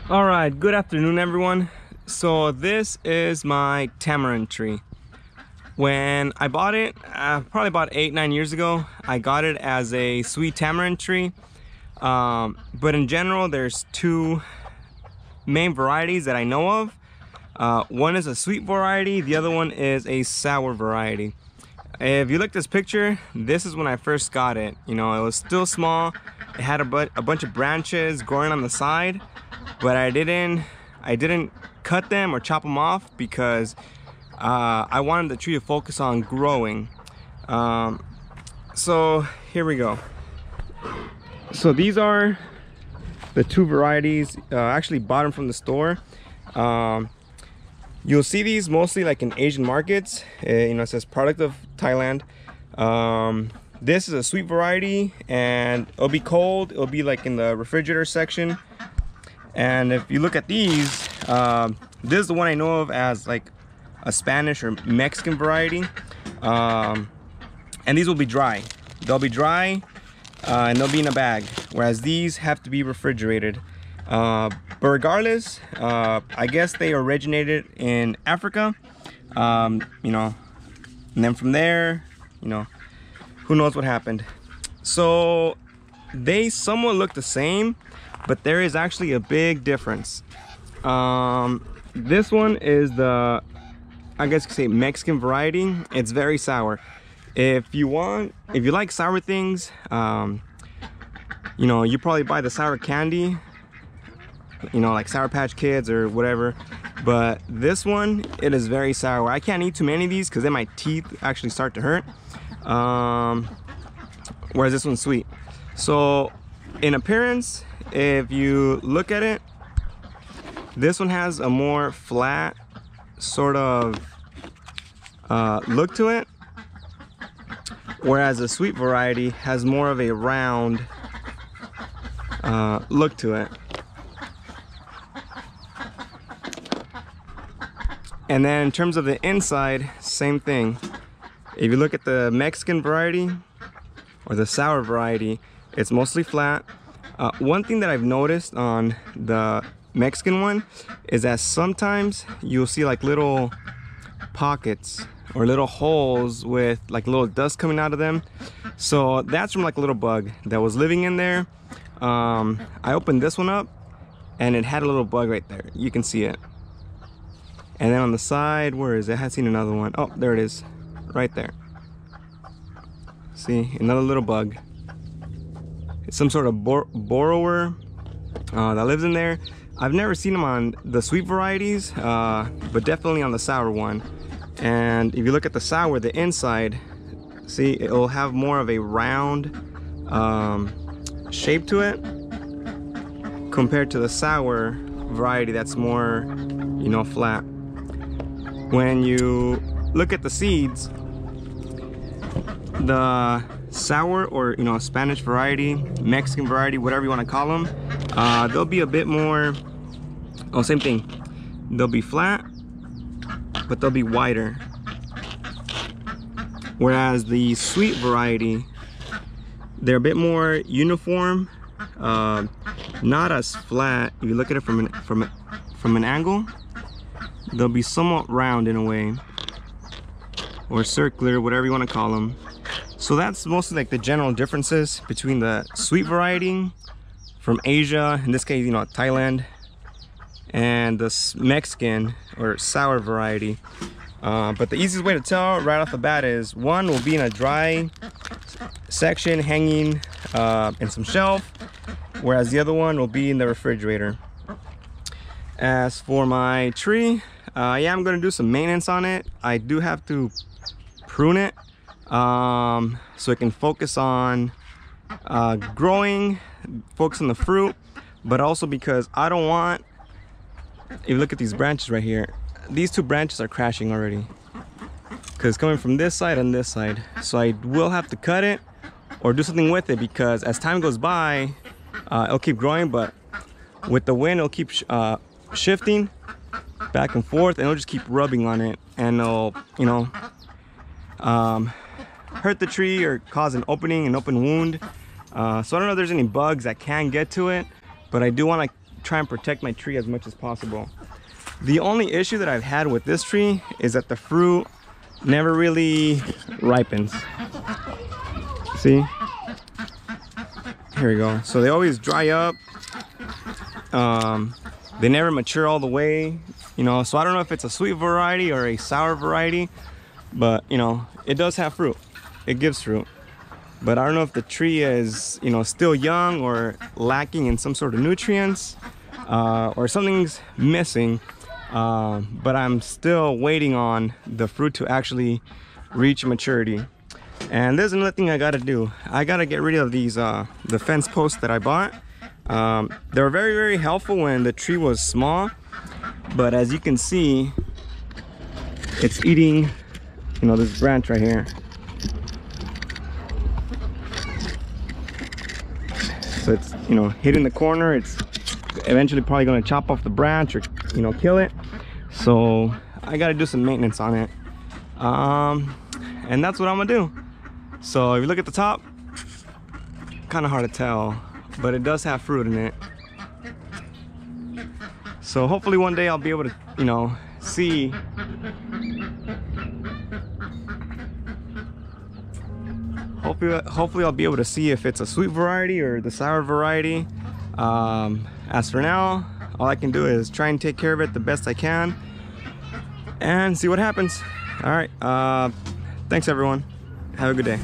All right, good afternoon everyone. So this is my tamarind tree. When I bought it, probably about 8-9 years ago, I got it as a sweet tamarind tree. But in general, there's two main varieties that I know of. One is a sweet variety, the other one is a sour variety. If you look at this picture, this is when I first got it. You know, it was still small. It had a bunch of branches growing on the side, but I didn't cut them or chop them off because I wanted the tree to focus on growing. So here we go. So these are the two varieties. Actually bought them from the store. You'll see these mostly like in Asian markets. You know, it says product of Thailand. This is a sweet variety and it'll be cold. It'll be like in the refrigerator section. And if you look at these, this is the one I know of as like a Spanish or Mexican variety. And these will be dry. They'll be dry and they'll be in a bag. Whereas these have to be refrigerated. But regardless, I guess they originated in Africa, you know, and then from there, you know, who knows what happened. So they somewhat look the same, but there is actually a big difference. This one is the, I guess you could say, Mexican variety. It's very sour. If you like sour things, you know, you probably buy the sour candy, you know, like Sour Patch Kids or whatever. But this one, it is very sour. I can't eat too many of these because then my teeth actually start to hurt. Whereas this one's sweet. So in appearance, if you look at it, this one has a more flat sort of look to it, whereas the sweet variety has more of a round look to it. And then in terms of the inside, same thing. If you look at the Mexican variety or the sour variety, it's mostly flat. One thing that I've noticed on the Mexican one is that sometimes you'll see like little pockets or little holes with like little dust coming out of them. So that's from like a little bug that was living in there. I opened this one up and it had a little bug right there. You can see it. And then on the side, where is it? I had seen another one. Oh, there it is, right there. See, another little bug. It's some sort of borrower that lives in there. I've never seen them on the sweet varieties, but definitely on the sour one. And if you look at the sour, the inside, see, it'll have more of a round shape to it compared to the sour variety that's more, you know, flat. When you look at the seeds, the sour or, you know, Spanish variety, Mexican variety, whatever you want to call them, they'll be a bit more, oh, same thing. They'll be flat, but they'll be wider. Whereas the sweet variety, they're a bit more uniform, not as flat. If you look at it from an angle, they'll be somewhat round in a way, or circular, whatever you want to call them. So that's mostly like the general differences between the sweet variety from Asia, in this case, you know, Thailand, and the Mexican or sour variety. But the easiest way to tell right off the bat is one will be in a dry section hanging in some shelf, whereas the other one will be in the refrigerator. As for my tree, yeah, I'm gonna do some maintenance on it. I do have to prune it so it can focus on growing, focus on the fruit, but also because I don't want, if you look at these branches right here, these two branches are crashing already because it's coming from this side and this side. So I will have to cut it or do something with it, because as time goes by, it'll keep growing, but with the wind, it'll keep shifting back and forth, and it'll just keep rubbing on it, and it'll, you know, hurt the tree or cause an open wound. So I don't know if there's any bugs that can get to it, but I do want to try and protect my tree as much as possible. The only issue that I've had with this tree is that the fruit never really ripens. See? Here we go. So they always dry up. They never mature all the way, you know, so I don't know if it's a sweet variety or a sour variety, but you know, it does have fruit. It gives fruit. But I don't know if the tree is, you know, still young or lacking in some sort of nutrients, or something's missing. But I'm still waiting on the fruit to actually reach maturity. And there's another thing I gotta do. I gotta get rid of these the fence posts that I bought. They were very, very helpful when the tree was small, but as you can see, it's eating, you know, this branch right here. So it's, you know, hitting the corner. It's eventually probably going to chop off the branch or, you know, kill it. So I got to do some maintenance on it, and that's what I'm gonna do. So if you look at the top, kind of hard to tell, but it does have fruit in it. So hopefully one day I'll be able to, you know, see hopefully I'll be able to see if it's a sweet variety or the sour variety. As for now, all I can do is try and take care of it the best I can and see what happens. All right, thanks everyone. Have a good day.